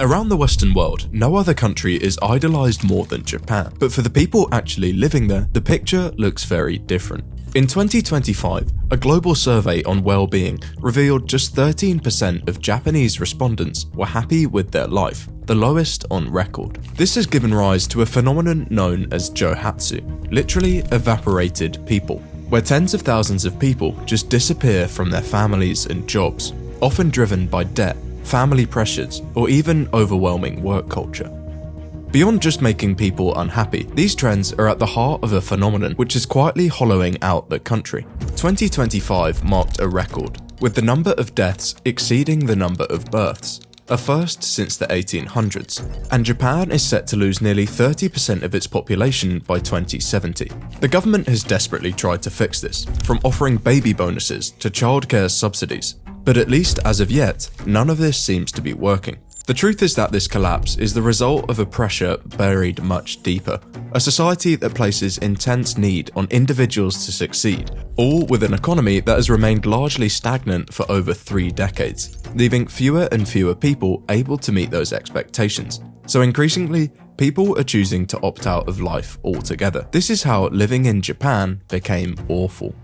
Around the Western world, no other country is idolized more than Japan, but for the people actually living there, the picture looks very different. In 2025, a global survey on well-being revealed just 13% of Japanese respondents were happy with their life, the lowest on record. This has given rise to a phenomenon known as johatsu, literally evaporated people, where tens of thousands of people just disappear from their families and jobs, often driven by debt, family pressures, or even overwhelming work culture. Beyond just making people unhappy, these trends are at the heart of a phenomenon which is quietly hollowing out the country. 2025 marked a record, with the number of deaths exceeding the number of births, a first since the 1800s, and Japan is set to lose nearly 30% of its population by 2070. The government has desperately tried to fix this, from offering baby bonuses to childcare subsidies, but at least as of yet, none of this seems to be working. The truth is that this collapse is the result of a pressure buried much deeper, a society that places intense need on individuals to succeed, all with an economy that has remained largely stagnant for over 3 decades, leaving fewer and fewer people able to meet those expectations. So increasingly, people are choosing to opt out of life altogether. This is how living in Japan became awful.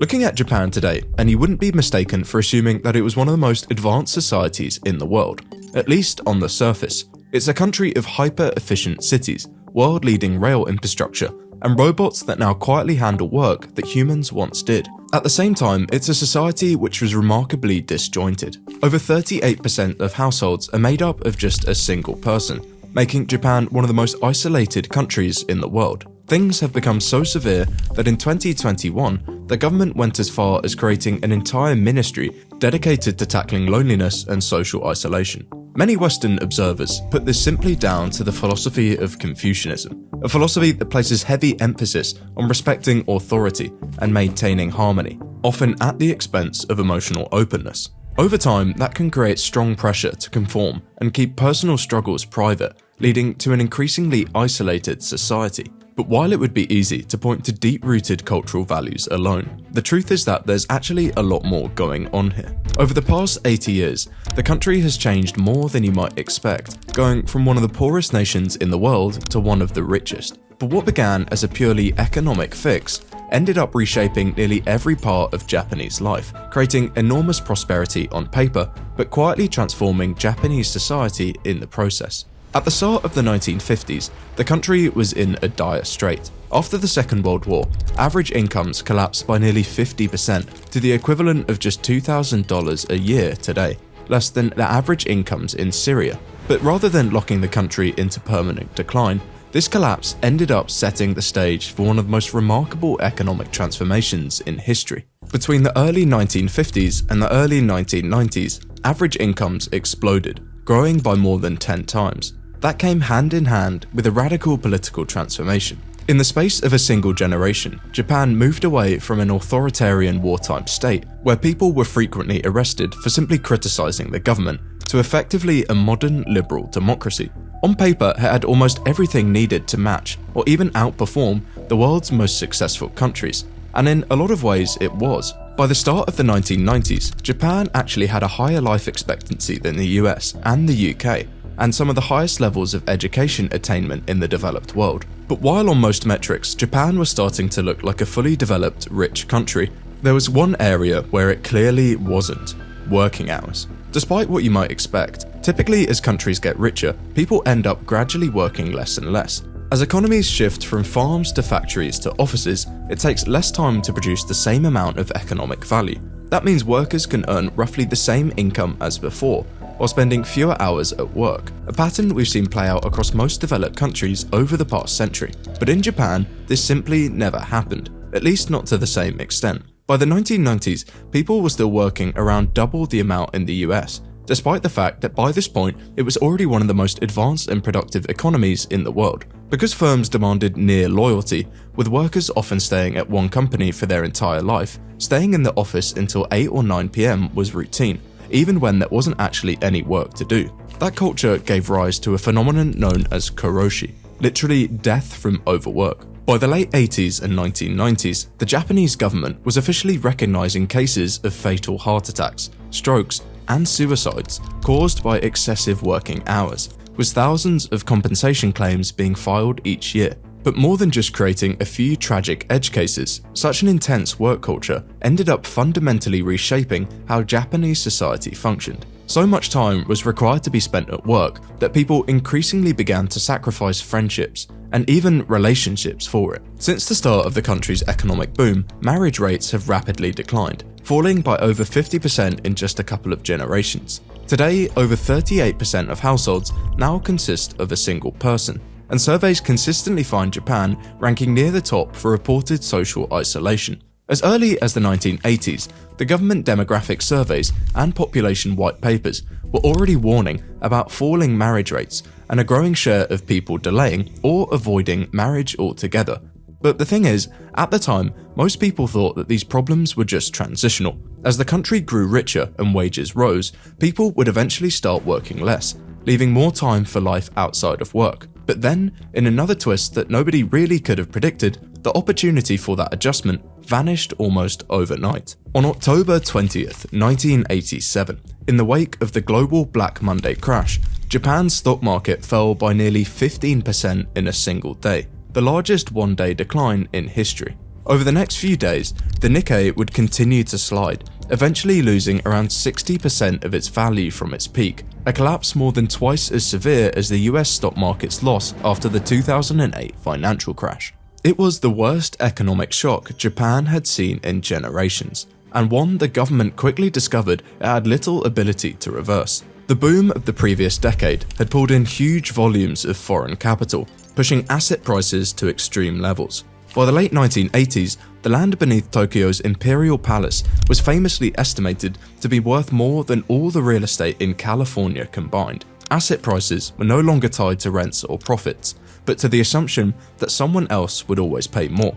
Looking at Japan today, and you wouldn't be mistaken for assuming that it was one of the most advanced societies in the world, at least on the surface. It's a country of hyper-efficient cities, world-leading rail infrastructure, and robots that now quietly handle work that humans once did. At the same time, it's a society which was remarkably disjointed. Over 38% of households are made up of just a single person, making Japan one of the most isolated countries in the world. Things have become so severe that in 2021, the government went as far as creating an entire ministry dedicated to tackling loneliness and social isolation. Many Western observers put this simply down to the philosophy of Confucianism, a philosophy that places heavy emphasis on respecting authority and maintaining harmony, often at the expense of emotional openness. Over time, that can create strong pressure to conform and keep personal struggles private, leading to an increasingly isolated society. But while it would be easy to point to deep-rooted cultural values alone, the truth is that there's actually a lot more going on here. Over the past 80 years, the country has changed more than you might expect, going from one of the poorest nations in the world to one of the richest. But what began as a purely economic fix ended up reshaping nearly every part of Japanese life, creating enormous prosperity on paper, but quietly transforming Japanese society in the process. At the start of the 1950s, the country was in a dire strait. After the Second World War, average incomes collapsed by nearly 50% to the equivalent of just $2,000 a year today, less than the average incomes in Syria. But rather than locking the country into permanent decline, this collapse ended up setting the stage for one of the most remarkable economic transformations in history. Between the early 1950s and the early 1990s, average incomes exploded, growing by more than 10 times. That came hand in hand with a radical political transformation. In the space of a single generation, Japan moved away from an authoritarian wartime state, where people were frequently arrested for simply criticizing the government, to effectively a modern liberal democracy. On paper, it had almost everything needed to match, or even outperform, the world's most successful countries. And in a lot of ways, it was. By the start of the 1990s, Japan actually had a higher life expectancy than the US and the UK, and some of the highest levels of education attainment in the developed world. But while on most metrics, Japan was starting to look like a fully developed, rich country, there was one area where it clearly wasn't: working hours. Despite what you might expect, typically as countries get richer, people end up gradually working less and less. As economies shift from farms to factories to offices, it takes less time to produce the same amount of economic value. That means workers can earn roughly the same income as before, while spending fewer hours at work, a pattern we've seen play out across most developed countries over the past century. But in Japan, this simply never happened, at least not to the same extent. By the 1990s, people were still working around double the amount in the US, despite the fact that by this point, it was already one of the most advanced and productive economies in the world. Because firms demanded near loyalty, with workers often staying at one company for their entire life, staying in the office until 8 or 9 p.m. was routine, even when there wasn't actually any work to do. That culture gave rise to a phenomenon known as karoshi, literally death from overwork. By the late 80s and 1990s, the Japanese government was officially recognizing cases of fatal heart attacks, strokes, and suicides caused by excessive working hours, with thousands of compensation claims being filed each year. But more than just creating a few tragic edge cases, such an intense work culture ended up fundamentally reshaping how Japanese society functioned. So much time was required to be spent at work that people increasingly began to sacrifice friendships and even relationships for it. Since the start of the country's economic boom, marriage rates have rapidly declined, falling by over 50% in just a couple of generations. Today, over 38% of households now consist of a single person, and surveys consistently find Japan ranking near the top for reported social isolation. As early as the 1980s, the government demographic surveys and population white papers were already warning about falling marriage rates and a growing share of people delaying or avoiding marriage altogether. But the thing is, at the time, most people thought that these problems were just transitional. As the country grew richer and wages rose, people would eventually start working less, leaving more time for life outside of work. But then, in another twist that nobody really could have predicted, the opportunity for that adjustment vanished almost overnight. On October 20th, 1987, in the wake of the global Black Monday crash, Japan's stock market fell by nearly 15% in a single day, the largest one-day decline in history. Over the next few days, the Nikkei would continue to slide, eventually losing around 60% of its value from its peak, a collapse more than twice as severe as the US stock market's loss after the 2008 financial crash. It was the worst economic shock Japan had seen in generations, and one the government quickly discovered it had little ability to reverse. The boom of the previous decade had pulled in huge volumes of foreign capital, pushing asset prices to extreme levels. By the late 1980s, the land beneath Tokyo's Imperial Palace was famously estimated to be worth more than all the real estate in California combined. Asset prices were no longer tied to rents or profits, but to the assumption that someone else would always pay more.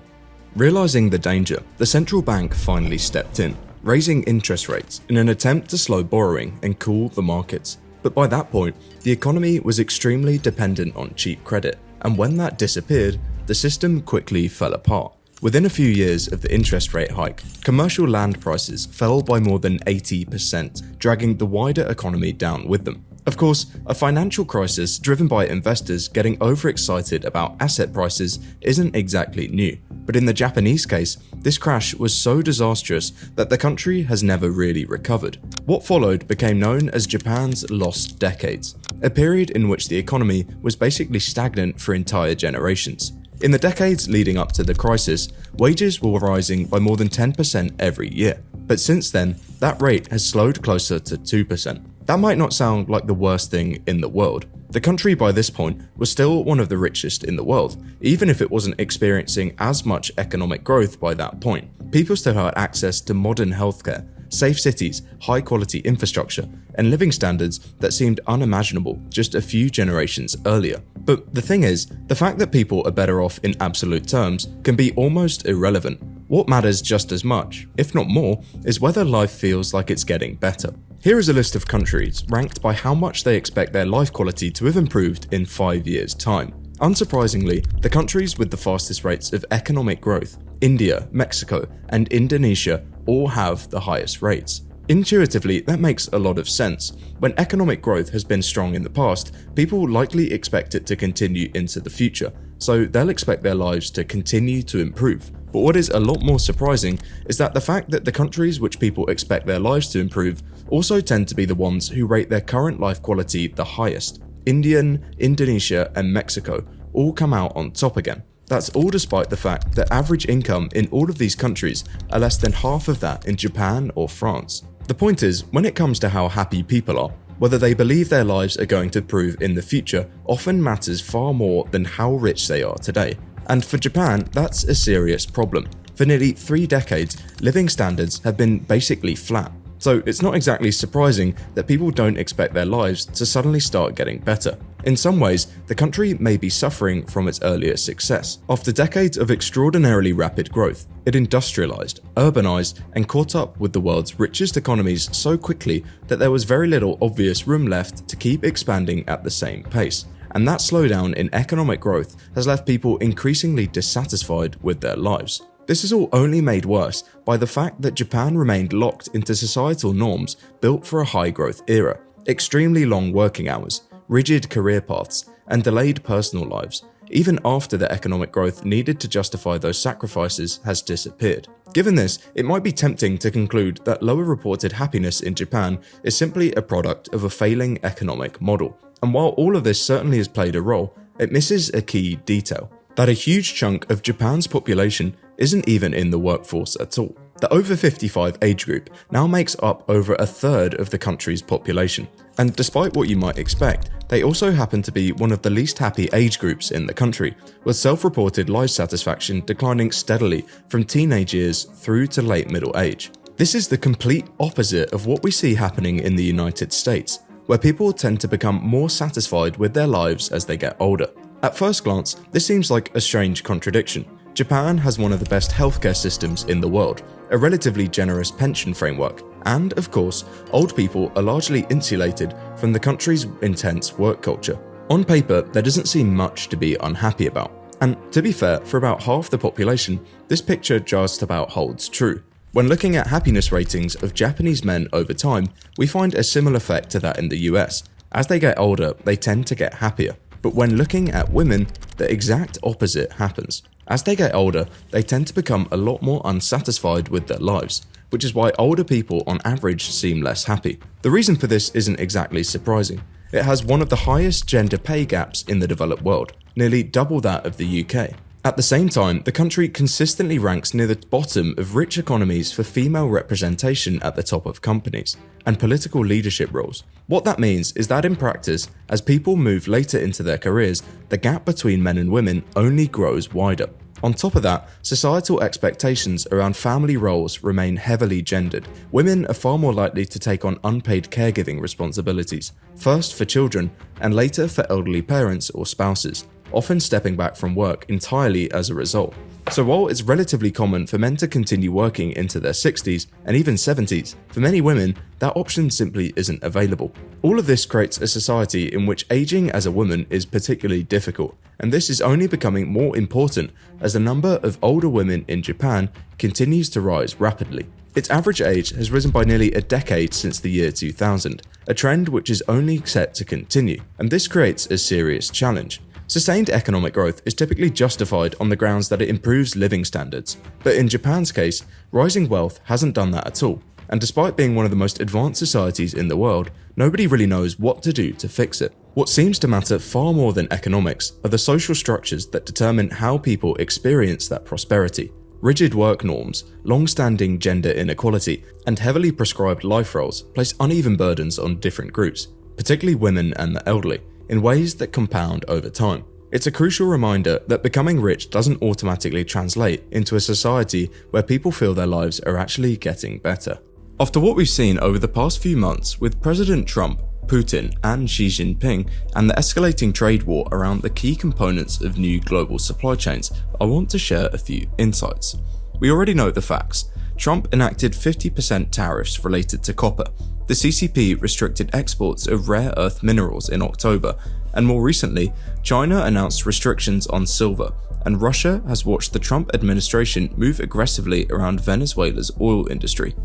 Realizing the danger, the central bank finally stepped in, raising interest rates in an attempt to slow borrowing and cool the markets. But by that point, the economy was extremely dependent on cheap credit, and when that disappeared, the system quickly fell apart. Within a few years of the interest rate hike, commercial land prices fell by more than 80%, dragging the wider economy down with them. Of course, a financial crisis driven by investors getting overexcited about asset prices isn't exactly new, but in the Japanese case, this crash was so disastrous that the country has never really recovered. What followed became known as Japan's lost decades, a period in which the economy was basically stagnant for entire generations. In the decades leading up to the crisis, wages were rising by more than 10% every year, but since then, that rate has slowed closer to 2%. That might not sound like the worst thing in the world. The country by this point was still one of the richest in the world, even if it wasn't experiencing as much economic growth by that point. People still had access to modern healthcare, safe cities, high-quality infrastructure, and living standards that seemed unimaginable just a few generations earlier. But the thing is, the fact that people are better off in absolute terms can be almost irrelevant. What matters just as much, if not more, is whether life feels like it's getting better. Here is a list of countries ranked by how much they expect their life quality to have improved in 5 years' time. Unsurprisingly, the countries with the fastest rates of economic growth, India, Mexico, and Indonesia, all have the highest rates. Intuitively, that makes a lot of sense. When economic growth has been strong in the past, people likely expect it to continue into the future, so they'll expect their lives to continue to improve. But what is a lot more surprising is that the fact that the countries which people expect their lives to improve also tend to be the ones who rate their current life quality the highest. India, Indonesia, and Mexico all come out on top again. That's all despite the fact that average income in all of these countries are less than half of that in Japan or France. The point is, when it comes to how happy people are, whether they believe their lives are going to improve in the future often matters far more than how rich they are today. And for Japan, that's a serious problem. For nearly 3 decades, living standards have been basically flat. So it's not exactly surprising that people don't expect their lives to suddenly start getting better. In some ways, the country may be suffering from its earlier success. After decades of extraordinarily rapid growth, it industrialized, urbanized, and caught up with the world's richest economies so quickly that there was very little obvious room left to keep expanding at the same pace. And that slowdown in economic growth has left people increasingly dissatisfied with their lives. This is all only made worse by the fact that Japan remained locked into societal norms built for a high-growth era. Extremely long working hours, rigid career paths, and delayed personal lives, even after the economic growth needed to justify those sacrifices has disappeared. Given this, it might be tempting to conclude that lower reported happiness in Japan is simply a product of a failing economic model. And while all of this certainly has played a role, it misses a key detail: that a huge chunk of Japan's population isn't even in the workforce at all. The over 55 age group now makes up over a third of the country's population. And despite what you might expect, they also happen to be one of the least happy age groups in the country, with self-reported life satisfaction declining steadily from teenage years through to late middle age. This is the complete opposite of what we see happening in the United States, where people tend to become more satisfied with their lives as they get older. At first glance, this seems like a strange contradiction. Japan has one of the best healthcare systems in the world, a relatively generous pension framework, and, of course, old people are largely insulated from the country's intense work culture. On paper, there doesn't seem much to be unhappy about. And to be fair, for about half the population, this picture just about holds true. When looking at happiness ratings of Japanese men over time, we find a similar effect to that in the US. As they get older, they tend to get happier. But when looking at women, the exact opposite happens. As they get older, they tend to become a lot more unsatisfied with their lives, which is why older people on average seem less happy. The reason for this isn't exactly surprising. It has one of the highest gender pay gaps in the developed world, nearly double that of the UK. At the same time, the country consistently ranks near the bottom of rich economies for female representation at the top of companies and political leadership roles. What that means is that in practice, as people move later into their careers, the gap between men and women only grows wider. On top of that, societal expectations around family roles remain heavily gendered. Women are far more likely to take on unpaid caregiving responsibilities, first for children and later for elderly parents or spouses, often stepping back from work entirely as a result. So while it's relatively common for men to continue working into their 60s and even 70s, for many women, that option simply isn't available. All of this creates a society in which aging as a woman is particularly difficult, and this is only becoming more important as the number of older women in Japan continues to rise rapidly. Its average age has risen by nearly a decade since the year 2000, a trend which is only set to continue, and this creates a serious challenge. Sustained economic growth is typically justified on the grounds that it improves living standards, but in Japan's case, rising wealth hasn't done that at all, and despite being one of the most advanced societies in the world, nobody really knows what to do to fix it. What seems to matter far more than economics are the social structures that determine how people experience that prosperity. Rigid work norms, long-standing gender inequality, and heavily prescribed life roles place uneven burdens on different groups, particularly women and the elderly, in ways that compound over time. It's a crucial reminder that becoming rich doesn't automatically translate into a society where people feel their lives are actually getting better. After what we've seen over the past few months with President Trump, Putin, and Xi Jinping, and the escalating trade war around the key components of new global supply chains, I want to share a few insights. We already know the facts. Trump enacted 50% tariffs related to copper. The CCP restricted exports of rare earth minerals in October, and more recently, China announced restrictions on silver, and Russia has watched the Trump administration move aggressively around Venezuela's oil industry.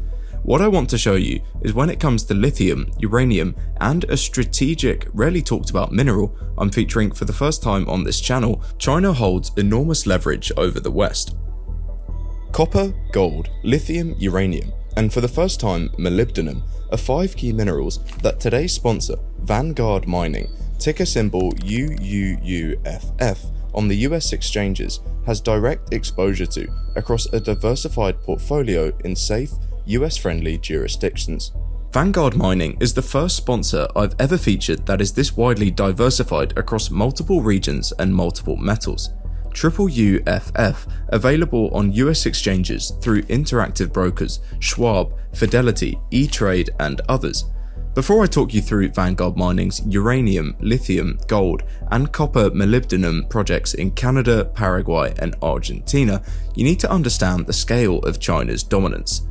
What I want to show you is when it comes to lithium, uranium, and a strategic, rarely talked about mineral I'm featuring for the first time on this channel, China holds enormous leverage over the West. Copper, gold, lithium, uranium, and for the first time molybdenum are 5 key minerals that today's sponsor, Vanguard Mining, ticker symbol UUUFF, on the US exchanges, has direct exposure to across a diversified portfolio in safe, US-friendly jurisdictions. Vanguard Mining is the first sponsor I've ever featured that is this widely diversified across multiple regions and multiple metals. UUFF, available on US exchanges through Interactive Brokers, Schwab, Fidelity, E-Trade, and others. Before I talk you through Vanguard Mining's uranium, lithium, gold, and copper molybdenum projects in Canada, Paraguay, and Argentina, you need to understand the scale of China's dominance.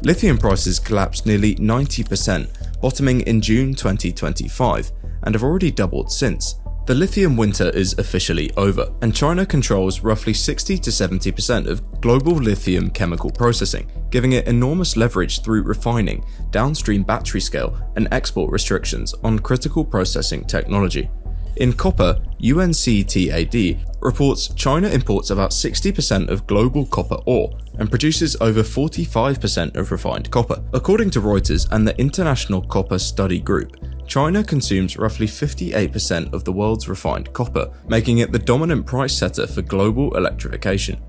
Lithium prices collapsed nearly 90%, bottoming in June 2025, and have already doubled since. The lithium winter is officially over, and China controls roughly 60 to 70% of global lithium chemical processing, giving it enormous leverage through refining, downstream battery scale, and export restrictions on critical processing technology. In copper, UNCTAD reports China imports about 60% of global copper ore and produces over 45% of refined copper. According to Reuters and the International Copper Study Group, China consumes roughly 58% of the world's refined copper, making it the dominant price setter for global electrification.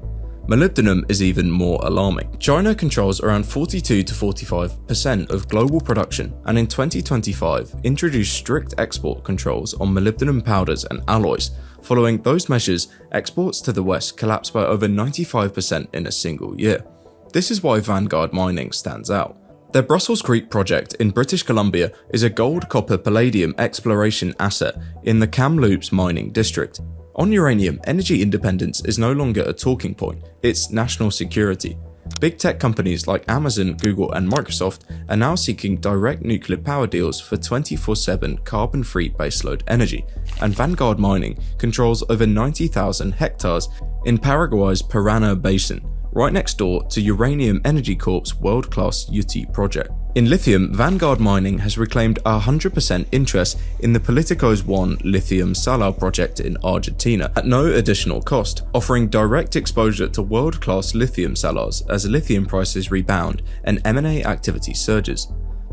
Molybdenum is even more alarming. China controls around 42 to 45% of global production, and in 2025 introduced strict export controls on molybdenum powders and alloys. Following those measures, exports to the West collapsed by over 95% in a single year. This is why Vanguard Mining stands out. Their Brussels Creek project in British Columbia is a gold, copper, palladium exploration asset in the Kamloops mining district. On uranium, energy independence is no longer a talking point, it's national security. Big tech companies like Amazon, Google, and Microsoft are now seeking direct nuclear power deals for 24/7 carbon-free baseload energy, and Vanguard Mining controls over 90,000 hectares in Paraguay's Parana Basin, right next door to Uranium Energy Corp's world-class UT project. In lithium, Vanguard Mining has reclaimed 100% interest in the Politicos 1 lithium salar project in Argentina at no additional cost, offering direct exposure to world-class lithium salars as lithium prices rebound and M&A activity surges.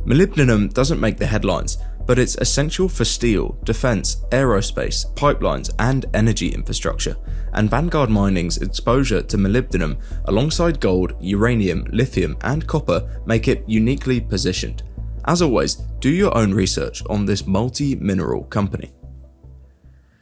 Molybdenum doesn't make the headlines, but it's essential for steel, defense, aerospace, pipelines, and energy infrastructure, and Vanguard Mining's exposure to molybdenum alongside gold, uranium, lithium, and copper make it uniquely positioned. As always, do your own research on this multi-mineral company.